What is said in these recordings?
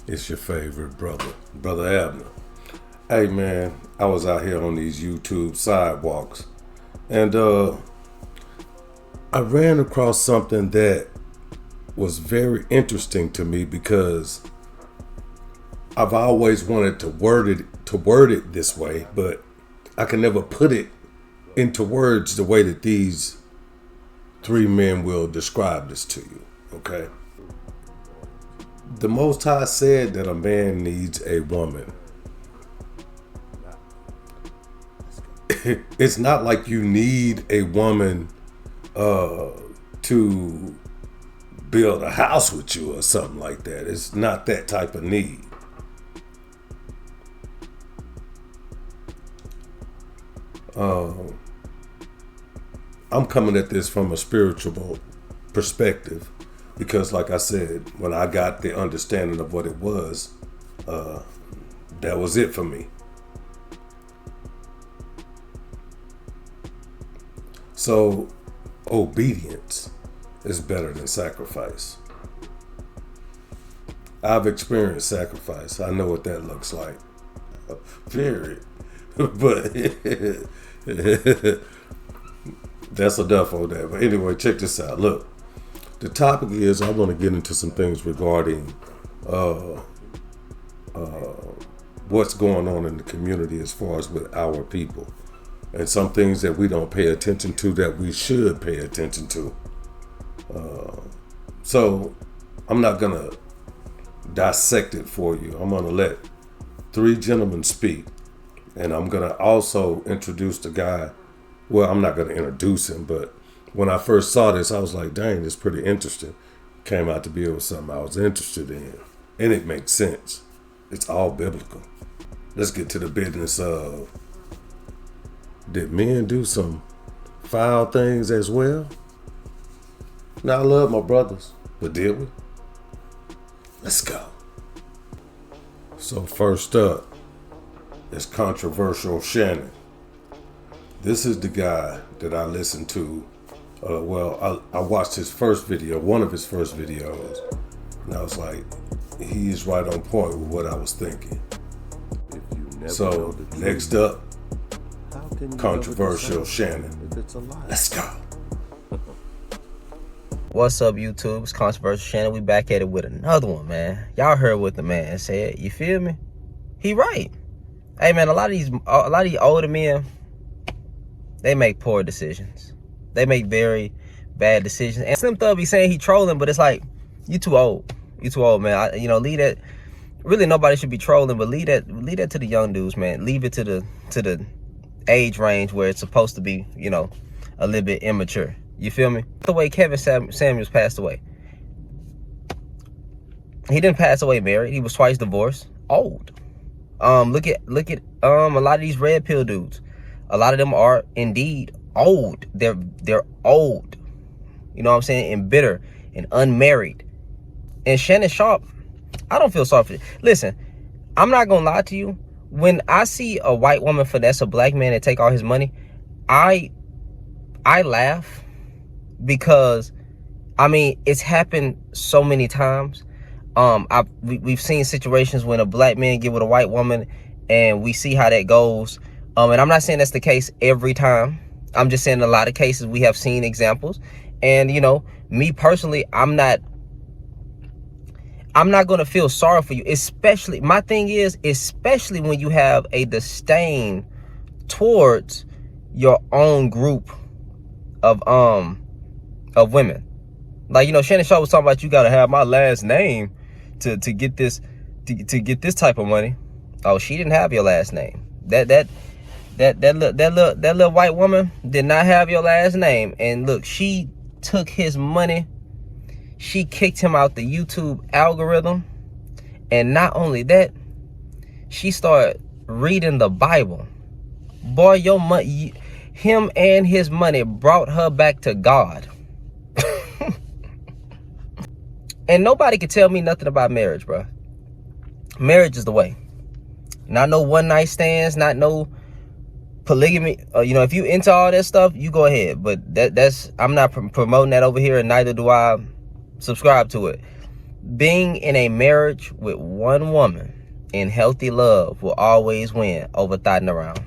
It's your favorite brother, Brother Abner. Hey man, I was out here on these YouTube sidewalks and I ran across something that was very interesting to me because I've always wanted to word it this way, but I can never put it into words the way that these three men will describe this to you, okay? The Most High said that a man needs a woman. It's not like you need a woman to build a house with you or something like that. It's not that type of need. I'm coming at this from a spiritual perspective because, like I said, when I got the understanding of what it was, that was it for me. So, obedience is better than sacrifice. I've experienced sacrifice. I know what that looks like. Period. But that's enough on that. But anyway, check this out. Look, the topic is I want to get into some things regarding what's going on in the community as far as with our people. And some things that we don't pay attention to that we should pay attention to. So I'm not going to dissect it for you. I'm going to let three gentlemen speak. And I'm going to also introduce the guy. Well, I'm not going to introduce him, but when I first saw this, I was like, dang, this is pretty interesting. Came out to be with something I was interested in. And it makes sense. It's all biblical. Let's get to the business of, did men do some foul things as well? Now, I love my brothers, but did we? Let's go. So first up is Controversial Shannon. This is the guy that I listened to. I watched his first video, one of his first videos, and I was like, he's right on point with what I was thinking. So next up, Controversial Shannon. Let's go. What's up, YouTube? It's Controversial Shannon. We back at it with another one, man. Y'all heard what the man said. You feel me? He right. Hey, man, a lot of these older men, they make poor decisions. They make very bad decisions. And Slim Thug be saying he trolling, but it's like, you too old. You too old, man. Leave that. Really, nobody should be trolling, but leave that to the young dudes, man. Leave it to the age range where it's supposed to be, a little bit immature. You feel me? The way Kevin Samuels passed away. He didn't pass away married. He was twice divorced. Old. Look at a lot of these red pill dudes. A lot of them are indeed old. They're old. You know what I'm saying? And bitter and unmarried. And Shannon Sharp, I don't feel sorry for it. Listen, I'm not gonna lie to you. When I see a white woman finesse a black man and take all his money, I laugh because it's happened so many times. We've seen situations when a black man get with a white woman and we see how that goes. And I'm not saying that's the case every time. I'm just saying in a lot of cases we have seen examples. And, me personally, I'm not going to feel sorry for you. Especially, my thing is, especially when you have a disdain towards your own group of women. Like, Shannon Sharp was talking about, you got to have my last name to get this to get this type of money. Oh, she didn't have your last name. That little white woman did not have your last name. And look, she took his money. She kicked him out the YouTube algorithm. And not only that, she started reading the Bible. Boy, your money, him and his money brought her back to God. And nobody can tell me nothing about marriage, bro. Marriage is the way. Not no one night stands, not no polygamy. If you into all that stuff, you go ahead. But that's I'm not promoting that over here, and neither do I subscribe to it. Being in a marriage with one woman in healthy love will always win over thotting around.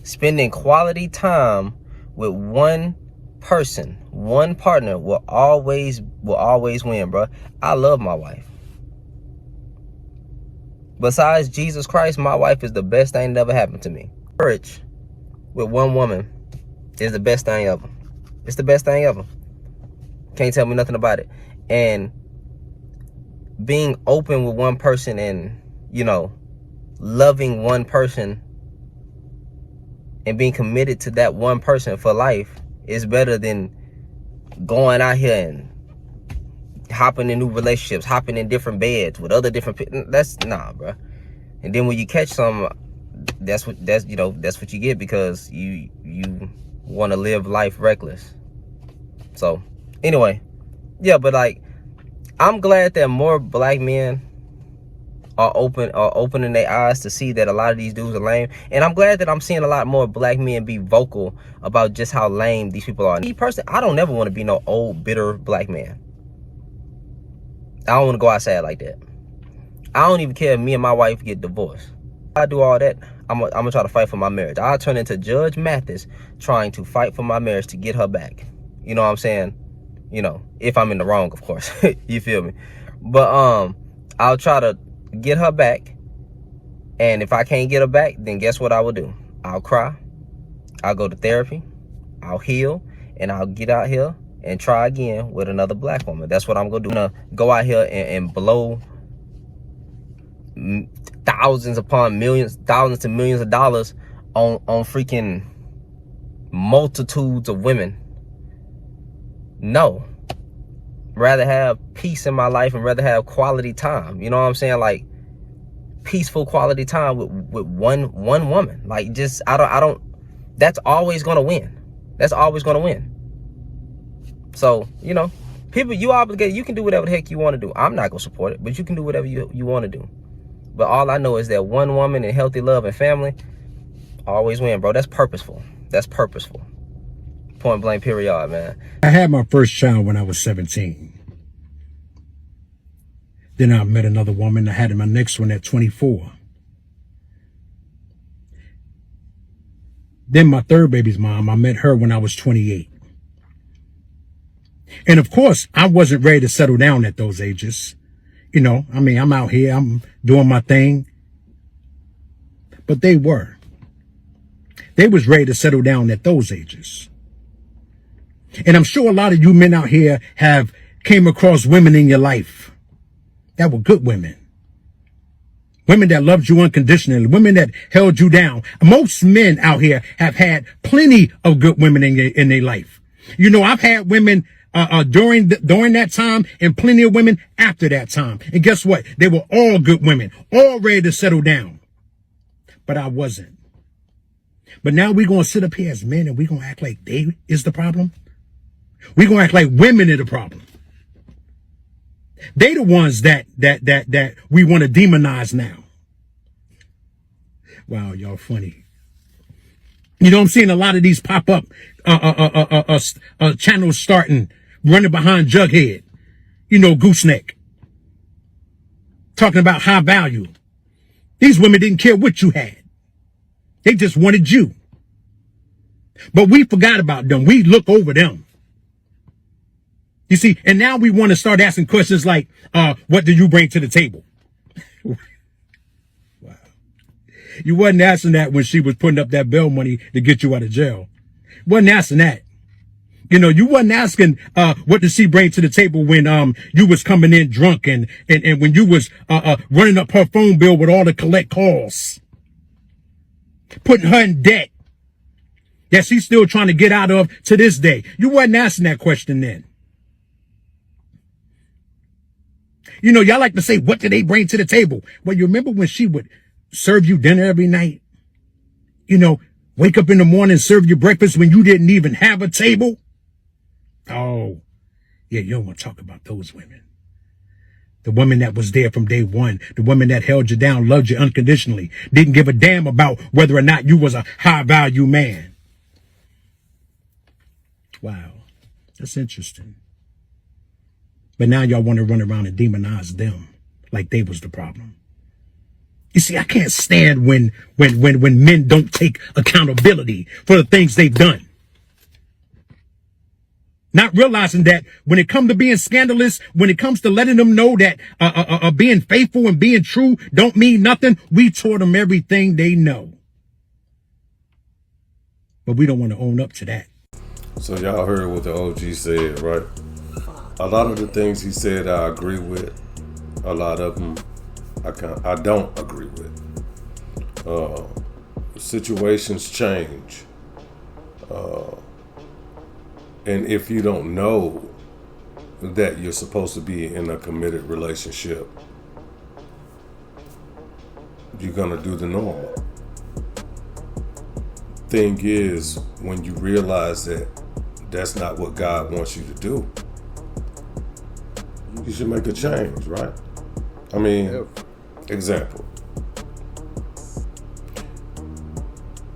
Spending quality time with one person, one partner will always win, bro. I love my wife. Besides Jesus Christ, my wife is the best thing that ever happened to me. Marriage with one woman is the best thing ever. It's the best thing ever. Can't tell me nothing about it. And being open with one person and, you know, loving one person and being committed to that one person for life is better than going out here and hopping in new relationships, hopping in different beds with other different people. That's nah, bro. And then when you catch some, that's what you get, because you want to live life reckless. So anyway, yeah, but like, I'm glad that more black men are opening their eyes to see that a lot of these dudes are lame. And I'm glad that I'm seeing a lot more black men be vocal about just how lame these people are. Me personally, I don't never want to be no old, bitter black man. I don't want to go outside like that. I don't even care if me and my wife get divorced. I do all that, I'm gonna try to fight for my marriage. I'll turn into Judge Mathis trying to fight for my marriage to get her back. You know what I'm saying? You know, if I'm in the wrong, of course. You feel me? But I'll try to get her back, and if I can't get her back, then guess what I will do? I'll cry, I'll go to therapy, I'll heal, and I'll get out here and try again with another black woman. That's what I'm gonna do. I'm gonna go out here and blow thousands upon millions, thousands to millions of dollars on freaking multitudes of women. No. Rather have peace in my life and rather have quality time. You know what I'm saying? Like peaceful quality time with one woman. Like, just I don't that's always gonna win. That's always gonna win. So, you know, people, you obligated, you can do whatever the heck you want to do. I'm not gonna support it, but you can do whatever you want to do. But all I know is that one woman in healthy love and family always win, bro. That's purposeful. That's purposeful. Point blank, period, man. I had my first child when I was 17. Then I met another woman. I had my next one at 24. Then my third baby's mom, I met her when I was 28. And of course, I wasn't ready to settle down at those ages. You know, I mean, I'm out here, I'm doing my thing. But they were. They was ready to settle down at those ages. And I'm sure a lot of you men out here have came across women in your life that were good women. Women that loved you unconditionally, women that held you down. Most men out here have had plenty of good women in their life. You know, I've had women during that time and plenty of women after that time. And guess what? They were all good women, all ready to settle down. But I wasn't. But now we're going to sit up here as men and we're going to act like they is the problem. We're going to act like women are the problem. They the ones that we want to demonize now. Wow, y'all funny. You know, I'm seeing a lot of these pop up channels starting, running behind Jughead. You know, Gooseneck. Talking about high value. These women didn't care what you had. They just wanted you. But we forgot about them. We look over them. You see, and now we want to start asking questions like, what do you bring to the table? Wow. You wasn't asking that when she was putting up that bail money to get you out of jail. Wasn't asking that. You know, you wasn't asking, what does she bring to the table when, you was coming in drunk and when you was, running up her phone bill with all the collect calls. Putting her in debt that she's still trying to get out of to this day. You wasn't asking that question then. You know, y'all like to say, what do they bring to the table? Well, you remember when she would serve you dinner every night? You know, wake up in the morning and serve you breakfast when you didn't even have a table? Oh, yeah, you don't want to talk about those women. The woman that was there from day one, the woman that held you down, loved you unconditionally, didn't give a damn about whether or not you was a high value man. Wow, that's interesting. But now y'all want to run around and demonize them like they was the problem. You see, I can't stand when men don't take accountability for the things they've done. Not realizing that when it comes to being scandalous, when it comes to letting them know that being faithful and being true don't mean nothing, we taught them everything they know. But we don't want to own up to that. So y'all heard what the OG said, right? A lot of the things he said I agree with. A lot of them I don't agree with. Situations change. And if you don't know that you're supposed to be in a committed relationship, you're gonna do the normal. Thing is, when you realize that that's not what God wants you to do, you should make a change, right? I mean, example.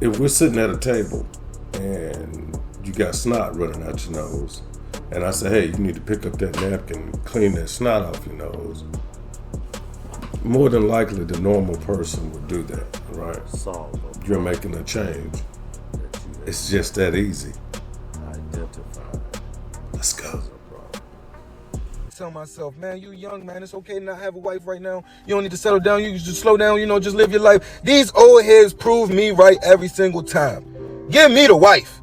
If we're sitting at a table and you got snot running out your nose, and I say, hey, you need to pick up that napkin and clean that snot off your nose, more than likely the normal person would do that, right? You're making a change. It's just that easy. Let's go. Tell myself, man, you young, man, it's okay to not have a wife right now. You don't need to settle down. You can just slow down, just live your life. These old heads prove me right every single time. Give me the wife.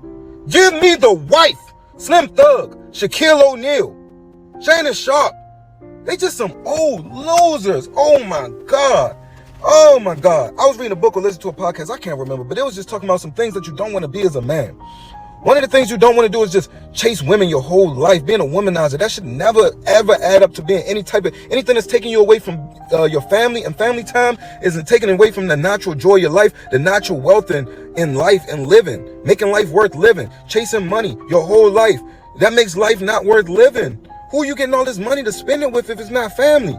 Give me the wife. Slim Thug, Shaquille O'Neal, Shannon Sharp. They just some old losers. Oh my God. Oh my God. I was reading a book or listening to a podcast, I can't remember, but it was just talking about some things that you don't want to be as a man. One of the things you don't want to do is just chase women your whole life. Being a womanizer, that should never, ever add up to being anything that's taking you away from your family and family time, is taking away from the natural joy of your life, the natural wealth in life and living, making life worth living, chasing money your whole life. That makes life not worth living. Who are you getting all this money to spend it with if it's not family?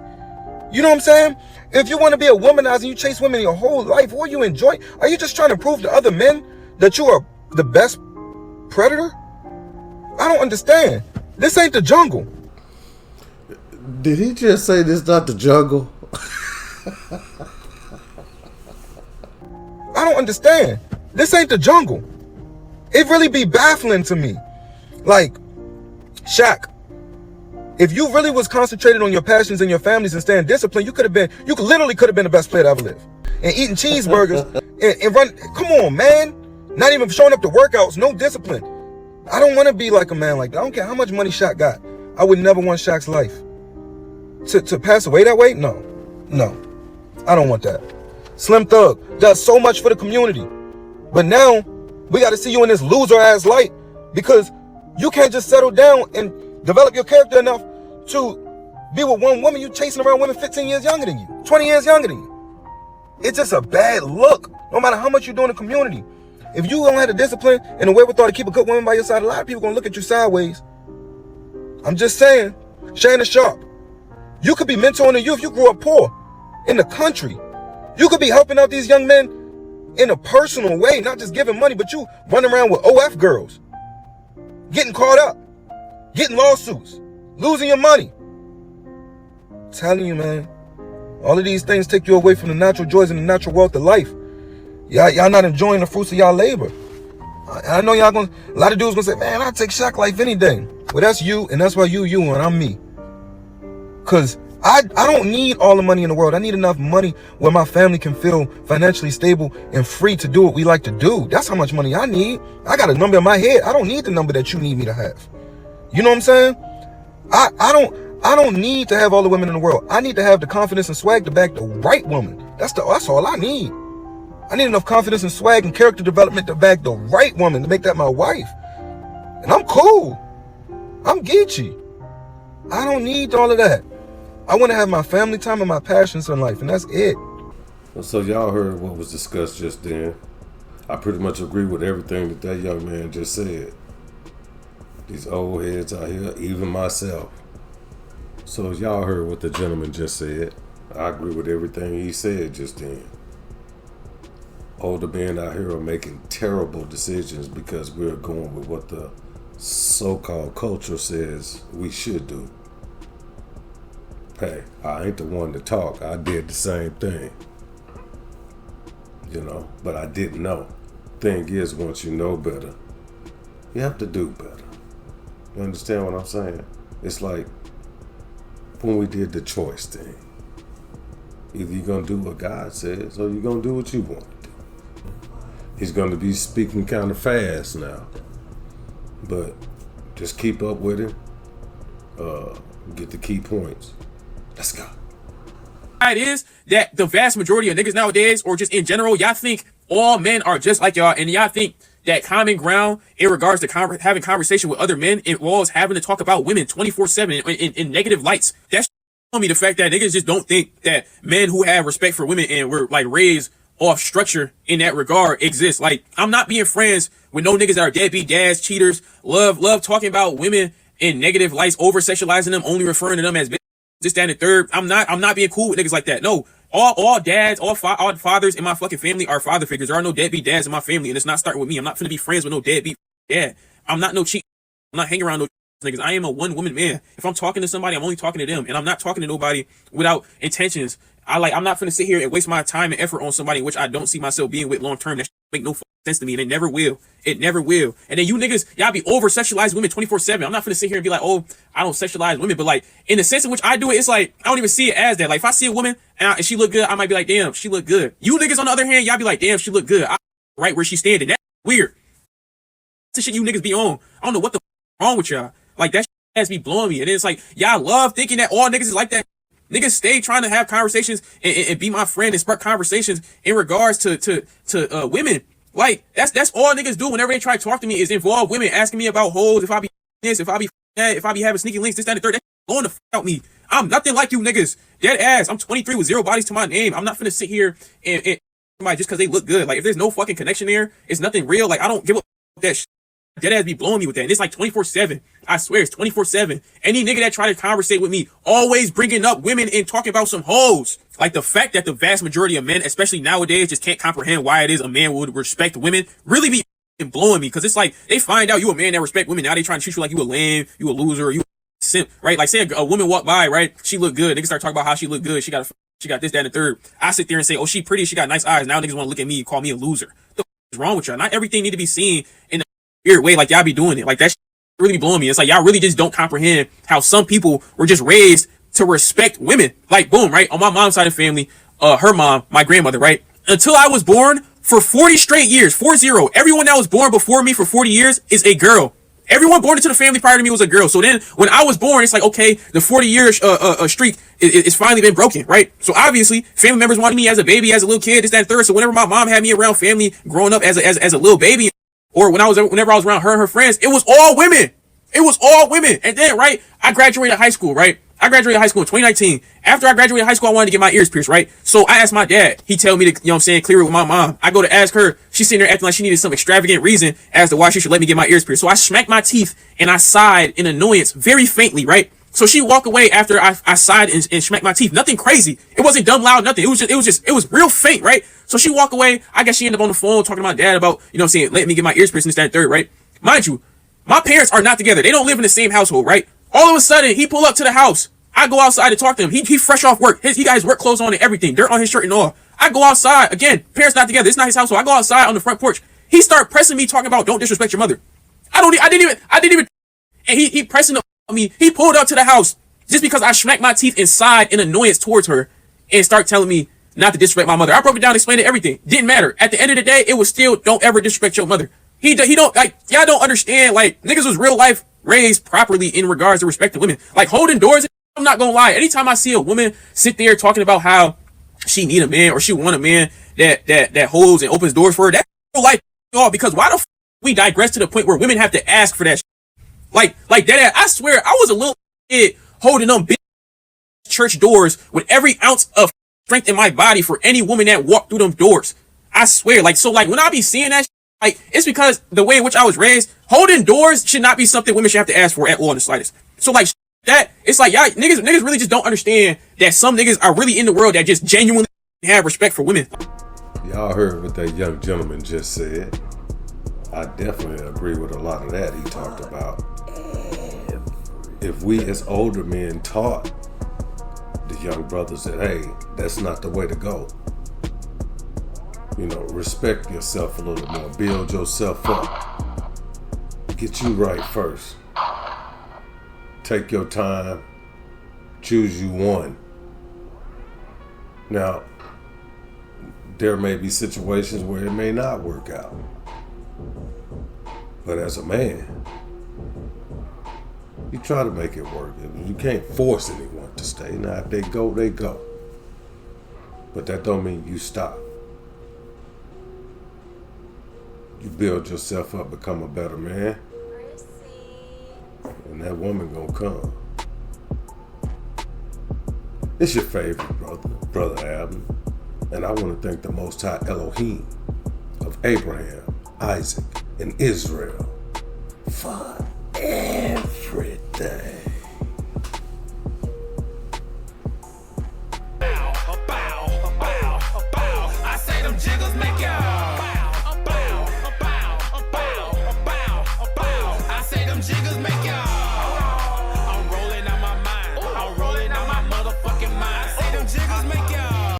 You know what I'm saying? If you want to be a womanizer, you chase women your whole life, what you enjoy? Are you just trying to prove to other men that you are the best predator? I don't understand. This ain't the jungle. Did he just say this not the jungle? I don't understand. This ain't the jungle. It really be baffling to me. Like, Shaq, if you really was concentrated on your passions and your families and staying disciplined, you literally could have been the best player to ever live. And eating cheeseburgers and run. Come on, man. Not even showing up to workouts, no discipline. I don't want to be like a man like that. I don't care how much money Shaq got. I would never want Shaq's life. To pass away that way? No. I don't want that. Slim Thug does so much for the community. But now, we got to see you in this loser-ass light because you can't just settle down and develop your character enough to be with one woman. You chasing around women 15 years younger than you, 20 years younger than you. It's just a bad look, no matter how much you do in the community. If you don't have the discipline and the wherewithal to keep a good woman by your side, a lot of people gonna look at you sideways. I'm just saying, Shannon Sharp, you could be mentoring the youth. You grew up poor in the country. You could be helping out these young men in a personal way, not just giving money, but you running around with OF girls, getting caught up, getting lawsuits, losing your money. I'm telling you, man, all of these things take you away from the natural joys and the natural wealth of life. Y'all not enjoying the fruits of y'all labor. I know a lot of dudes gonna say, man, I'll take Shaq life any day. Well, that's you, and that's why you and I'm me. Cause I don't need all the money in the world. I need enough money where my family can feel financially stable and free to do what we like to do. That's how much money I need. I got a number in my head. I don't need the number that you need me to have. You know what I'm saying? I don't need to have all the women in the world. I need to have the confidence and swag to back the right woman. That's all I need. I need enough confidence and swag and character development to back the right woman to make that my wife. And I'm cool. I'm Geechee. I don't need all of that. I want to have my family time and my passions in life, and that's it. So y'all heard what was discussed just then. I pretty much agree with everything that young man just said. These old heads out here, even myself. So y'all heard what the gentleman just said. I agree with everything he said just then. Older men out here are making terrible decisions because we're going with what the so-called culture says we should do. hey, I ain't the one to talk. I did the same thing. You know, but I didn't know. Thing is, once you know better, you have to do better. You understand what I'm saying? It's like when we did the choice thing. Either you're going to do what God says or you're going to do what you want to do. He's going to be speaking kind of fast now. But just keep up with him. Get the key points. Let's go. It is that the vast majority of niggas nowadays, or just in general, y'all think all men are just like y'all, and y'all think that common ground in regards to having conversation with other men involves having to talk about women 24/7 in negative lights. That's me the fact that niggas just don't think that men who have respect for women and were like raised off structure in that regard exist. Like, I'm not being friends with no niggas that are deadbeat dads, cheaters, love talking about women in negative lights, over sexualizing them, only referring to them as this, that, and the third. I'm not being cool with niggas like that. No, all dads, all fathers in my fucking family are father figures. There are no deadbeat dads in my family, and it's not starting with me. I'm not finna be friends with no deadbeat dad. I'm not no cheat. I'm not hanging around no niggas. I am a one woman man. If I'm talking to somebody, I'm only talking to them, and I'm not talking to nobody without intentions. I'm not finna sit here and waste my time and effort on somebody which I don't see myself being with long term. That make no sense to me, and it never will. It never will. And then you niggas, y'all be over sexualizing women 24/7. I'm not finna sit here and be like, oh, I don't sexualize women, but like in the sense in which I do it, it's like I don't even see it as that. Like if I see a woman and she look good, I might be like, damn, she look good. You niggas on the other hand, y'all be like, damn, she look good. Right where she's standing. That's weird. That's the shit you niggas be on. I don't know what the wrong with y'all. Like that shit has me blowing me. And it's like y'all love thinking that all niggas is like that. Niggas stay trying to have conversations and be my friend and spark conversations in regards to women. Like that's all niggas do whenever they try to talk to me is involve women, asking me about hoes, if I be this, if I be that, if I be having sneaky links, this, that, and the third. That's going to out me. I'm nothing like you niggas. Dead ass. I'm 23 with 0 bodies to my name. I'm not finna sit here and somebody just because they look good. Like if there's no fucking connection there, it's nothing real. Like I don't give a that shit. Dead ass be blowing me with that. And it's like 24/7. I swear it's 24/7. Any nigga that try to conversate with me always bringing up women and talking about some hoes. Like the fact that the vast majority of men, especially nowadays, just can't comprehend why it is a man would respect women really be blowing me. Because it's like they find out you a man that respect women. Now they trying to treat you like you a lame, you a loser, you a simp, right? Like say a woman walk by, right? She look good. Niggas start talking about how she look good. She got this, that, and the third. I sit there and say, oh, she pretty. She got nice eyes. Now niggas want to look at me and call me a loser. What the fuck is wrong with y'all? Not everything need to be seen in weird way like y'all be doing it. Like that really be blowing me. It's like y'all really just don't comprehend how some people were just raised to respect women. Like boom, right? On my mom's side of the family, her mom, my grandmother, right? Until I was born, for 40 straight years, 40, everyone that was born before me for 40 years is a girl. Everyone born into the family prior to me was a girl. So then when I was born, it's like, okay, the 40-year streak is finally been broken, right? So obviously family members wanted me as a baby, as a little kid, this, that, and third. So whenever my mom had me around family growing up as a little baby, or whenever I was around her and her friends, it was all women. It was all women. And then, right, I graduated high school, right? I graduated high school in 2019. After I graduated high school, I wanted to get my ears pierced, right? So I asked my dad. He tell me to, you know what I'm saying, clear it with my mom. I go to ask her. She's sitting there acting like she needed some extravagant reason as to why she should let me get my ears pierced. So I smacked my teeth and I sighed in annoyance very faintly, right? So she walked away after I sighed and smacked my teeth. Nothing crazy. It wasn't dumb loud, nothing. It was real faint, right? So she walked away. I guess she ended up on the phone talking to my dad about, you know what I'm saying, letting me get my ears pierced and this, that, and third, right? Mind you, my parents are not together. They don't live in the same household, right? All of a sudden, he pull up to the house. I go outside to talk to him. He fresh off work. He got his work clothes on and everything. Dirt on his shirt and all. I go outside. Again, parents not together. It's not his household. I go outside on the front porch. He start pressing me talking about don't disrespect your mother. I didn't even. And he pressing up on me. He pulled up to the house just because I smacked my teeth and sighed in annoyance towards her and start telling me not to disrespect my mother. I broke it down, explained everything. Didn't matter. At the end of the day, it was still don't ever disrespect your mother. He don't like y'all don't understand. Like niggas was real life raised properly in regards to respecting women. Like holding doors. I'm not gonna lie. Anytime I see a woman sit there talking about how she need a man or she want a man that holds and opens doors for her, that's real life y'all. Because why the f we digress to the point where women have to ask for that shit? Like that. I swear I was a little kid holding them big church doors with every ounce of strength in my body for any woman that walked through them doors. I swear. Like so. Like when I be seeing that shit, like it's because the way in which I was raised, holding doors should not be something women should have to ask for at all in the slightest. So like that, it's like y'all niggas really just don't understand that some niggas are really in the world that just genuinely have respect for women. Y'all heard what that young gentleman just said. I definitely agree with a lot of that he talked about. If we as older men taught young brothers that, hey, that's not the way to go. You know, respect yourself a little more. Build yourself up. Get you right first. Take your time. Choose you one. Now, there may be situations where it may not work out. But as a man, you try to make it work. You can't force anyone to stay. Now, if they go, they go. But that don't mean you stop. You build yourself up, become a better man. And that woman gonna come. It's your favorite brother Abner. And I want to thank the Most High Elohim of Abraham, Isaac, and Israel for everything.